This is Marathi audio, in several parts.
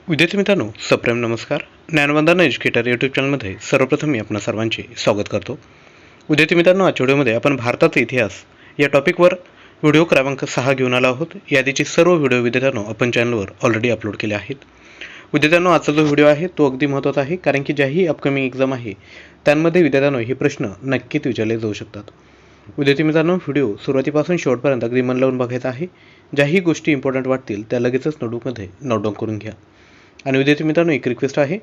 विद्यार्थी मित्रांनो, सप्रेम नमस्कार. ज्ञानवंदना एज्युकेटर यूट्यूब चॅनलमध्ये सर्वप्रथम मी आपणा सर्वांचे स्वागत करतो. विद्यार्थी मित्रांनो, आजच्या व्हिडिओमध्ये आपण भारताचा इतिहास या टॉपिकवर व्हिडिओ क्रमांक 6 घेऊन आलो आहोत. यादीचे सर्व व्हिडिओ विद्यार्थ्यांनो आपण चॅनलवर ऑलरेडी अपलोड केले आहेत. विद्यार्थ्यांनो, आजचा जो व्हिडिओ आहे तो अगदी महत्त्वाचा आहे, कारण की ज्याही अपकमिंग एक्झाम आहे त्यांमध्ये विद्यार्थ्यांनो हे प्रश्न नक्कीच विचारले जाऊ शकतात. विद्यार्थी मित्रांनो, व्हिडिओ सुरुवातीपासून शेवटपर्यंत अगदी मन लावून बघायचा आहे. ज्याही गोष्टी इम्पॉर्टंट वाटतील त्या लगेचच नोटबुकमध्ये नोट डाऊन करून घ्या. आणि विद्यार्थी मित्रांनो, एक रिक्वेस्ट आहे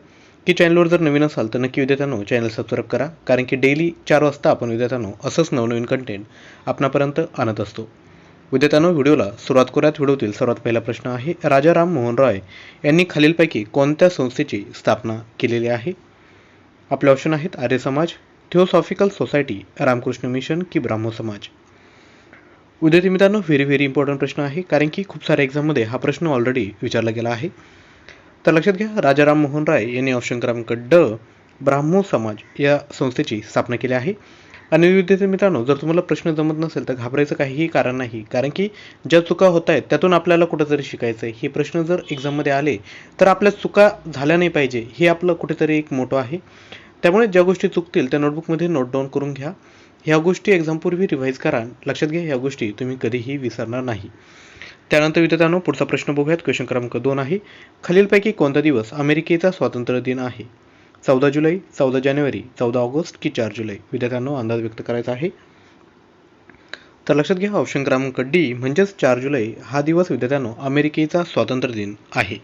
की चॅनलवर जर नवीन असाल तर नक्की विद्यार्थ्यांनो चॅनल सबस्क्राईब करा, कारण की डेली 4 वाजता आपण विद्यार्थ्यांनो असंच नवनवीन कंटेंट आपणापर्यंत आणत असतो. विद्यार्थ्यांनो, व्हिडिओला सुरुवात करूयात. व्हिडिओतील सर्वात पहिला प्रश्न आहे, राजा राम मोहन रॉय यांनी खालीलपैकी कोणत्या संस्थेची स्थापना केलेली आहे? आपले ऑप्शन आहेत Arya Samaj, theosophical society, Ramakrishna mission की ब्राह्मो समाज. विद्यार्थी मित्रांनो, व्हेरी इम्पॉर्टंट प्रश्न आहे, कारण की खूप साऱ्या एक्झाममध्ये हा प्रश्न ऑलरेडी विचारला गेला आहे. तर लक्षात घ्या, राजा राम मोहन राय यांनी ऑप्शन क्रमांक ड ब्राह्मो समाज या संस्थेची स्थापना केली आहे. आणि विद्यार्थी मित्रांनो, जर तुम्हाला प्रश्न जमत नसेल तर घाबरायचं काहीही कारण नाही, कारण की ज्या चुका होत आहेत त्यातून आपल्याला कुठेतरी शिकायचं आहे. हे प्रश्न जर एक्झाममध्ये आले तर आपल्या चुका झाल्या नाही पाहिजे, हे आपलं कुठेतरी एक मोठं आहे. त्यामुळे ज्या गोष्टी चुकतील त्या नोटबुकमध्ये नोट डाऊन करून घ्या. ह्या गोष्टी एक्झामपूर्वी रिव्हाइज करा. लक्षात घ्या, ह्या गोष्टी तुम्ही कधीही विसरणार नाही. त्यानंतर विद्यार्थ्यांनो, पुढचा प्रश्न बघूयात. क्वेश्चन क्रमांक 2 आहे, खालीलपैकी कोणता दिवस अमेरिकेचा स्वातंत्र्य दिन आहे? 14 जुलै, 14 जानेवारी, 14 ऑगस्ट की 4 जुलै? विद्यार्थ्यांनो, अंदाज व्यक्त करायचा आहे. तर लक्षात घ्या, ऑप्शन क्रमांक डी म्हणजेच 4 जुलै हा दिवस विद्यार्थ्यांनो अमेरिकेचा स्वातंत्र्य दिन आहे.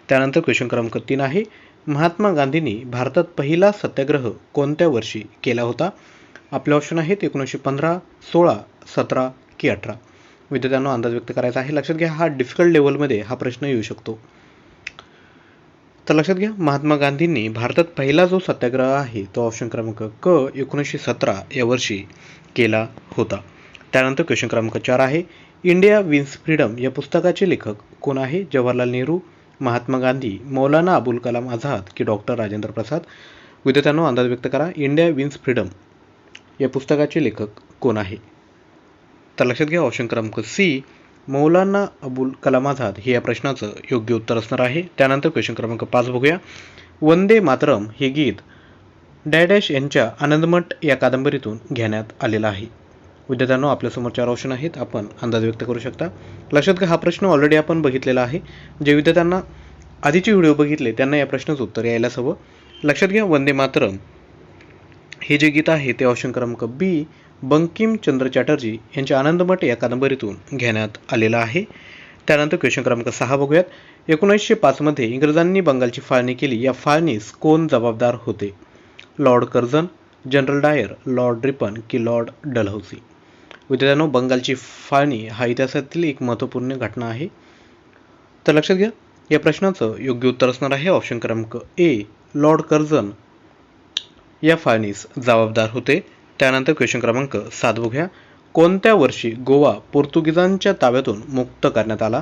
त्यानंतर क्वेश्चन क्रमांक 3 आहे, महात्मा गांधींनी भारतात पहिला सत्याग्रह कोणत्या वर्षी केला होता? आपले ऑप्शन आहेत 1915, 16, 17 की 18? विद्यार्थ्यांनो, अंदाज व्यक्त करायचा आहे. लक्षात घ्या, हा डिफिकल्ट लेवलमध्ये हा प्रश्न येऊ शकतो. तर लक्षात घ्या, महात्मा गांधींनी भारतात पहिला जो सत्याग्रह आहे तो ऑप्शन क्रमांक क 1917 या वर्षी केला होता. त्यानंतर क्वेश्चन क्रमांक 4 आहे, इंडिया विन्स फ्रीडम या पुस्तकाचे लेखक कोण आहे? जवाहरलाल नेहरू, महात्मा गांधी, मौलाना अबुल कलाम आझाद की डॉक्टर राजेंद्र प्रसाद? विद्यार्थ्यांनो, अंदाज व्यक्त करा. इंडिया विन्स फ्रीडम या पुस्तकाचे लेखक कोण आहे? तर लक्षात घ्या, ऑप्शन क्रमांक सी मौलाना अबुल कलाम आझाद हे या प्रश्नाचं योग्य उत्तर असणार आहे. त्यानंतर क्वेश्चन क्रमांक 5 बघूया. वंदे मातरम हे गीत डॅडॅश यांच्या आनंदमठ या कादंबरीतून घेण्यात आलेलं आहे. विद्यार्थ्यांनो, आपल्यासमोर 4 ऑप्शन आहेत, आपण अंदाज व्यक्त करू शकता. लक्षात घ्या, हा प्रश्न ऑलरेडी आपण बघितलेला आहे. जे विद्यार्थ्यांना आधीचे व्हिडिओ बघितले त्यांना या प्रश्नाचं उत्तर यायलाच हवं. लक्षात घ्या, वंदे मातरम हे जे गीत आहे ते ऑप्शन क्रमांक बी बंकिमचंद्र चॅटर्जी यांच्या आनंदमठ या कादंबरीतून घेण्यात आलेलं आहे. त्यानंतर क्वेश्चन क्रमांक 6 बघूयात. 1905 मध्ये इंग्रजांनी बंगालची फाळणी केली, या फाळणीस कोण जबाबदार होते? लॉर्ड कर्झन, जनरल डायर, लॉर्ड रिपन की लॉर्ड डलहौसी? विद्यार्थ्यांनो, बंगालची फाळणी हा इतिहासातील एक महत्त्वपूर्ण घटना आहे. तर लक्षात घ्या, या प्रश्नाचं योग्य उत्तर असणार आहे ऑप्शन क्रमांक ए लॉर्ड कर्झन या फाळणीस जबाबदार होते. त्यानंतर क्वेश्चन क्रमांक 7 बघूया. कोणत्या वर्षी गोवा पोर्तुगीजांच्या ताब्यातून मुक्त करण्यात आला?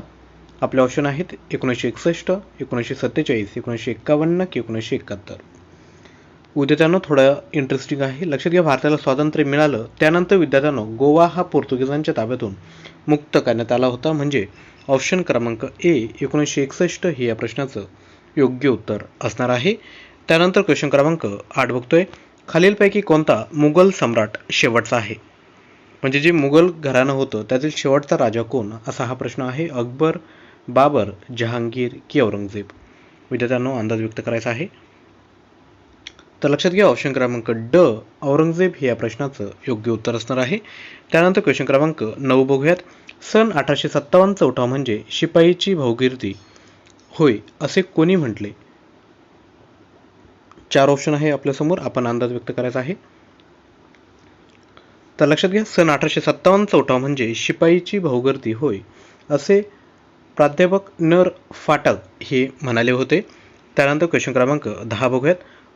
आपले ऑप्शन आहेत 1961, 1947, 1951 की 1971? विद्यार्थ्यांनो, थोडं इंटरेस्टिंग आहे. लक्षात घ्या, भारताला स्वातंत्र्य मिळालं त्यानंतर विद्यार्थ्यांनो गोवा हा पोर्तुगीजांच्या ताब्यातून मुक्त करण्यात आला होता. म्हणजे ऑप्शन क्रमांक ए 1961 हे या प्रश्नाचं योग्य उत्तर असणार आहे. त्यानंतर क्वेश्चन क्रमांक 8 बघतोय. खालीलपैकी कोणता मुघल सम्राट शेवटचा आहे? म्हणजे जे मुघल घराणं होतं त्यातील शेवटचा राजा कोण, असा हा प्रश्न आहे. अकबर, बाबर, जहांगीर की औरंगजेब? विद्यार्थ्यांनो, अंदाज व्यक्त करायचा आहे. तर लक्षात घ्या, ऑप्शन क्रमांक ड औरंगजेब हे या प्रश्नाचं योग्य उत्तर असणार आहे. त्यानंतर क्वेश्चन क्रमांक 9 बघूयात. सन 1857चा उठाव म्हणजे शिपाईची भाऊगिर्दी होय असे कोणी म्हटले? 4 ऑप्शन आहे आपल्यासमोर, आपण अंदाज व्यक्त करायचा आहे. तर लक्षात घ्या, सन 1857चा उठाव म्हणजे शिपाईची भाऊगिर्दी होय असे प्राध्यापक नर फाटक हे म्हणाले होते. त्यानंतर क्वेश्चन क्रमांक 10 बघूयात.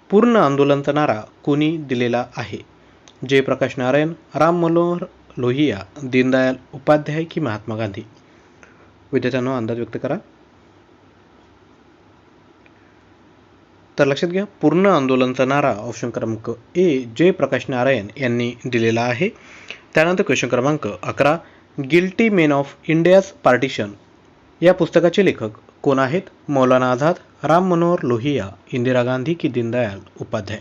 पूर्ण आंदोलनाचा नारा कोणी दिलेला आहे? जयप्रकाश नारायण, राम मनोहर लोहिया, दीनदयाल उपाध्याय की महात्मा गांधी? विद्यार्थ्यांनो, अंदाज व्यक्त करा. तर लक्षात घ्या, पूर्ण आंदोलनाचा नारा ऑप्शन क्रमांक ए जयप्रकाश नारायण यांनी दिलेला आहे. त्यानंतर क्वेश्चन क्रमांक 11. Guilty main of India's partition या पुस्तकाचे लेखक कोण आहेत? मौलाना आझाद, राम मनोहर लोहिया, इंदिरा गांधी की दीनदयाल उपाध्याय.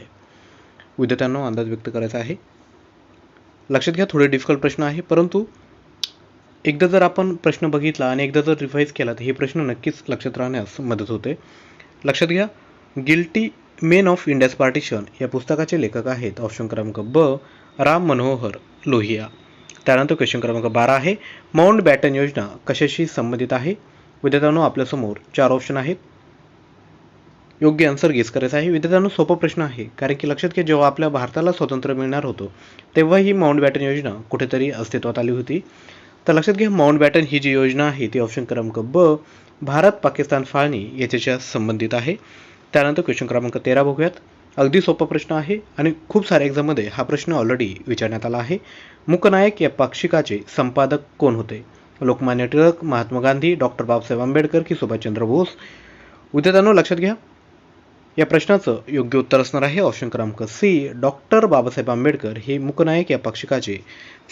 विद्यार्थ्यांनो अंदाज व्यक्त करायचा आहे. लक्षात घ्या, थोडे डिफिकल्ट प्रश्न आहे, परंतु एकदा जर आपण प्रश्न बघितला आणि एकदा जर रिवाईज केला तर हे प्रश्न नक्कीच लक्षात राहण्यास मदत होते. लक्षात घ्या, guilty main of India's partition या पुस्तकाचे लेखक आहेत ऑप्शन क्रमांक ब राम मनोहर लोहिया. त्यानंतर क्वेश्चन क्रमांक 12 आहे, माउंट बॅटन योजना कशाशी संबंधित आहे? विद्यार्थ्यांनो आपल्यासमोर 4 ऑप्शन आहेत, योग्य आन्सर गेस करायचा आहे. विद्यार्थ्यांनो सोपा प्रश्न आहे, कारण की लक्षात घ्या, जेव्हा आपल्या भारताला स्वातंत्र्य मिळणार होतं तेव्हा ही माउंट बॅटन योजना कुठेतरी अस्तित्वात आली होती. तर लक्षात घ्या, माउंट बॅटन ही जी योजना आहे ती ऑप्शन क्रमांक ब भारत पाकिस्तान फाळणी याच्याशी संबंधित आहे. त्यानंतर क्वेश्चन क्रमांक 13 बघूयात. अगदी सोपा प्रश्न आहे आणि खूप साऱ्या एक्झाममध्ये हा प्रश्न ऑलरेडी विचारण्यात आला आहे. मूकनायक या पाक्षिकाचे संपादक कोण होते? लोकमान्य टिळक, महात्मा गांधी, डॉक्टर बाबासाहेब आंबेडकर की सुभाषचंद्र बोस? विद्यार्थ्यांनो लक्षात घ्या, या प्रश्नाचं योग्य उत्तर असणार आहे ऑप्शन क्रमांक सी डॉक्टर बाबासाहेब आंबेडकर हे मूकनायक या पाक्षिकाचे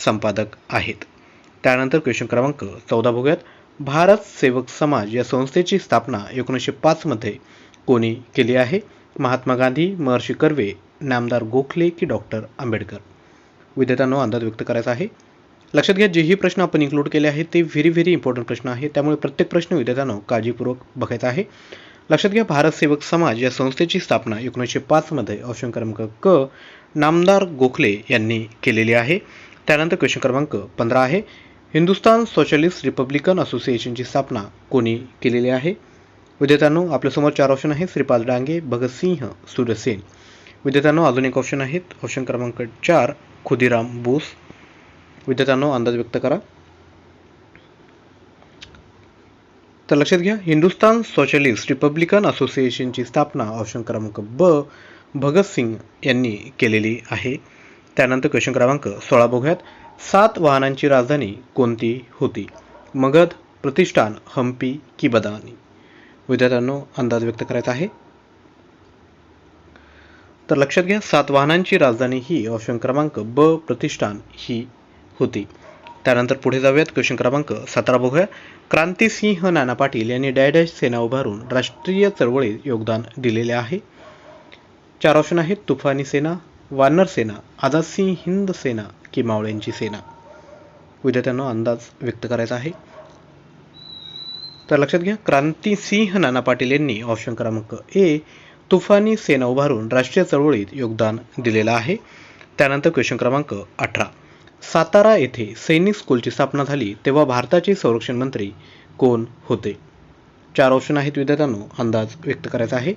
संपादक आहेत. त्यानंतर क्वेश्चन क्रमांक 14 बघूयात. भारत सेवक समाज या संस्थेची स्थापना 1905 मध्ये कोणी केली आहे? महात्मा गांधी, महर्षी कर्वे, नामदार गोखले की डॉक्टर आंबेडकर? विद्यार्थ्यांनो अंदाज व्यक्त करायचा आहे. लक्षात घ्या, जेही प्रश्न आपण इन्क्लूड केले आहेत ते व्हेरी इम्पॉर्टंट प्रश्न आहे, त्यामुळे प्रत्येक प्रश्न विद्यार्थ्यांनो काळजीपूर्वक बघायचा आहे. लक्षात घ्या, भारत सेवक समाज या संस्थेची स्थापना 1905 मध्ये ऑप्शन क्रमांक क नामदार गोखले यांनी केलेली आहे. त्यानंतर क्वेश्चन क्रमांक 15 आहे, हिंदुस्तान सोशलिस्ट रिपब्लिकन असोसिएशनची स्थापना कोणी केलेली आहे? विद्यार्थ्यांनो आपल्यासमोर 4 ऑप्शन आहेत, श्रीपाद डांगे, भगतसिंह, सूर्यसेन. विद्यार्थ्यांनो अजून एक ऑप्शन आहेत, ऑप्शन क्रमांक 4 खुदीराम बोस. विद्यार्थ्यांनो अंदाज व्यक्त करा. तर लक्षात घ्या, हिंदुस्तान सोशलिस्ट रिपब्लिकन असोसिएशनची स्थापना ऑप्शन क्रमांक ब भगतसिंग यांनी केलेली आहे. त्यानंतर क्वेश्चन क्रमांक 16 बघूयात. 7 वाहनांची राजधानी कोणती होती? मगध, प्रतिष्ठान, हम्पी की बदामी? विद्यार्थ्यांनो अंदाज व्यक्त करायचा आहे. तर लक्षात घ्या, 7 वाहनांची राजधानी ही ऑप्शन क्रमांक ब प्रतिष्ठान ही होती. त्यानंतर पुढे जाऊयात, क्वेश्चन क्रमांक 17 बघूया. क्रांतिसिंह नाना पाटील यांनी डॅश सेना उभारून राष्ट्रीय चळवळीत योगदान दिलेले आहे? 4 ऑप्शन आहेत, तुफानी सेना, वानर सेना, आझाद सिंह हिंद सेना की मावळ्यांची सेना? विद्यार्थ्यांनो अंदाज व्यक्त करायचा आहे. तर लक्षात घ्या, क्रांतिसिंह नाना पाटील यांनी ऑप्शन क्रमांक ए तुफानी सेना उभारून राष्ट्रीय चळवळीत योगदान दिलेलं आहे. त्यानंतर क्वेश्चन क्रमांक 18, सातारा येथे सैनिक स्कूलची स्थापना झाली तेव्हा भारताचे संरक्षण मंत्री कोण होते? 4 ऑप्शन आहेत विद्यार्थ्यांनो, अंदाज व्यक्त करायचा आहे.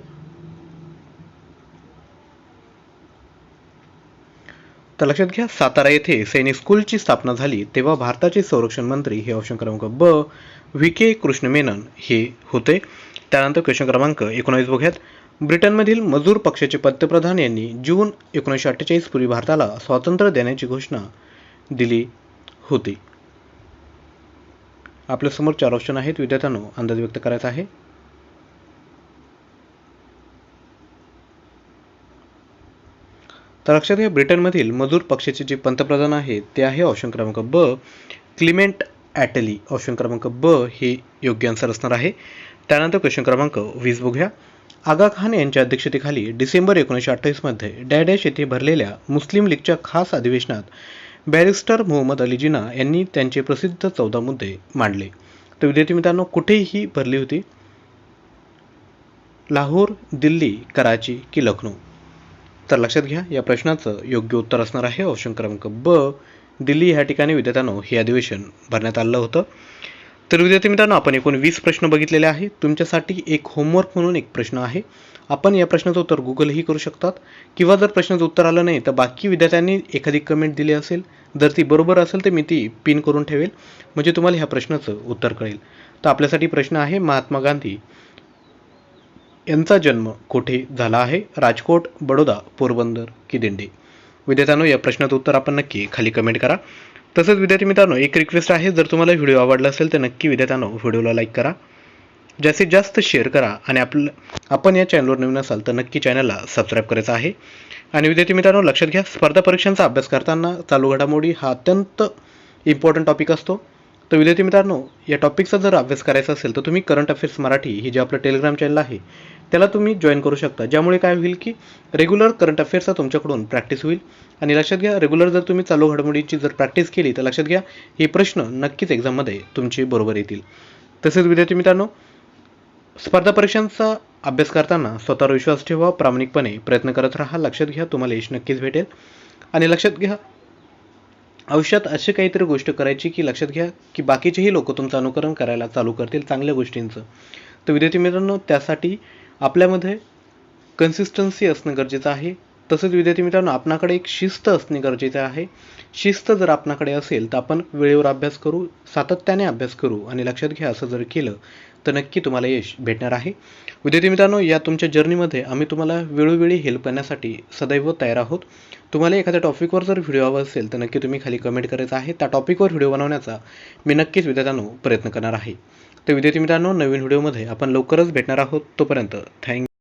तर लक्षात घ्या, सातारा येथे सैनिक स्कूलची स्थापना झाली तेव्हा भारताचे संरक्षण मंत्री हे ऑप्शन क्रमांक ब व्ही के कृष्ण मेनन हे होते. त्यानंतर क्वेश्चन क्रमांक 19 बघूयात. ब्रिटनमधील मजूर पक्षाचे पंतप्रधान यांनी जून 1948 पूर्वी भारताला स्वातंत्र्य देण्याची घोषणा दिली होती. आपल्यासमोर 4 ऑप्शन आहेत विद्यार्थ्यांनो, अंदाज व्यक्त करायचा आहे. तर लक्षात घ्या, ब्रिटनमधील मजूर पक्षाचे जे पंतप्रधान आहेत ते आहे ऑप्शन क्रमांक ब क्लिमेंट ॲटली. ऑप्शन क्रमांक ब हे योग्य आन्सर असणार आहे. त्यानंतर क्वेश्चन क्रमांक 20 बघूया. आगा खान यांच्या अध्यक्षतेखाली डिसेंबर 1928 मध्ये डॅश येथे भरलेल्या मुस्लिम लीगच्या खास अधिवेशनात बॅरिस्टर मोहम्मद अली जिना यांनी त्यांचे प्रसिद्ध 14 मुद्दे मांडले. तर विद्यार्थी मित्रांनो, कुठेही भरली होती? लाहोर, दिल्ली, कराची की लखनौ? तर लक्षात घ्या, या प्रश्नाचं योग्य उत्तर असणार आहे ऑप्शन क्रमांक ब दिल्ली ह्या ठिकाणी विद्यार्थ्यांनो हे अधिवेशन भरण्यात आलं होतं. तर विद्यार्थी मित्रांनो, आपण एकूण 20 प्रश्न बघितलेले आहे. तुमच्यासाठी एक होमवर्क म्हणून एक प्रश्न आहे. आपण या प्रश्नाचं उत्तर गुगलही करू शकतात, किंवा जर प्रश्नाचं उत्तर आलं नाही तर बाकी विद्यार्थ्यांनी एखादी कमेंट दिली असेल, जर ती बरोबर असेल तर मी ती पिन करून ठेवेल, म्हणजे तुम्हाला ह्या प्रश्नाचं उत्तर कळेल. तर आपल्यासाठी प्रश्न आहे, महात्मा गांधी यांचा जन्म कुठे झाला आहे? राजकोट, बडोदा, पोरबंदर की दिंडी? विद्यार्थ्यांनो या प्रश्नाचं उत्तर आपण नक्की खाली कमेंट करा. तसंच विद्यार्थी मित्रांनो, एक रिक्वेस्ट आहे, जर तुम्हाला व्हिडिओ आवडला असेल तर नक्की विद्यार्थ्यांनो व्हिडिओला लाईक करा, जास्तीत जास्त शेअर करा, आणि आपण या चॅनलवर नवीन असाल तर नक्की चॅनलला सबस्क्राईब करायचं आहे. आणि विद्यार्थी मित्रांनो लक्षात घ्या, स्पर्धा परीक्षांचा अभ्यास करताना चालू घडामोडी हा अत्यंत इम्पॉर्टंट टॉपिक असतो. तर विद्यार्थी मित्रांनो, या टॉपिकचा जर अभ्यास करायचा असेल तर तुम्ही करंट अफेअर्स मराठी ही जे आपलं टेलिग्राम चॅनल आहे त्याला तुम्ही जॉईन करू शकता, ज्यामुळे काय होईल की रेग्युलर करंट अफेअर्सचा तुमच्याकडून प्रॅक्टिस होईल. आणि लक्षात घ्या, रेग्युलर जर तुम्ही चालू घडामोडीची जर प्रॅक्टिस केली तर लक्षात घ्या हे प्रश्न नक्कीच एक्झाममध्ये तुमचे बरोबर येतील. तसेच विद्यार्थी मित्रांनो, स्पर्धा परीक्षांचा अभ्यास करताना स्वतःवर विश्वास ठेवा, प्रामाणिकपणे प्रयत्न करत राहा. लक्षात घ्या तुम्हाला यश नक्कीच भेटेल. आणि लक्षात घ्या, आयुष्यात अशी काहीतरी गोष्ट करायची की लक्षात घ्या की बाकीचेही लोक तुमचं अनुकरण करायला चालू करतील चांगल्या गोष्टींचं. तर विद्यार्थी मित्रांनो, त्यासाठी आपल्यामध्ये कन्सिस्टन्सी असणं गरजेचं आहे. तसंच विद्यार्थी मित्रांनो, आपणाकडे एक शिस्त असणे गरजेचे आहे. शिस्त जर आपणाकडे असेल तर आपण वेळेवर अभ्यास करू, सातत्याने अभ्यास करू. आणि लक्षात घ्या, असं जर केलं तर नक्की तुम्हाला यश भेटणार आहे. विद्यार्थी मित्रांनो, या तुमच्या जर्नीमध्ये आम्ही तुम्हाला वेळोवेळी हेल्प करण्यासाठी सदैव तयार आहोत. तुम्हाला एखाद्या टॉपिकवर जर व्हिडिओ हवा असेल तर नक्की तुम्ही खाली कमेंट करायचा आहे. त्या टॉपिकवर व्हिडिओ बनवण्याचा मी नक्कीच विद्यार्थ्यांनो प्रयत्न करणार आहे. तर विद्यार्थी मित्रांनो, नवीन व्हिडिओमध्ये आपण लवकरच भेटणार आहोत. तोपर्यंत थँक्यू.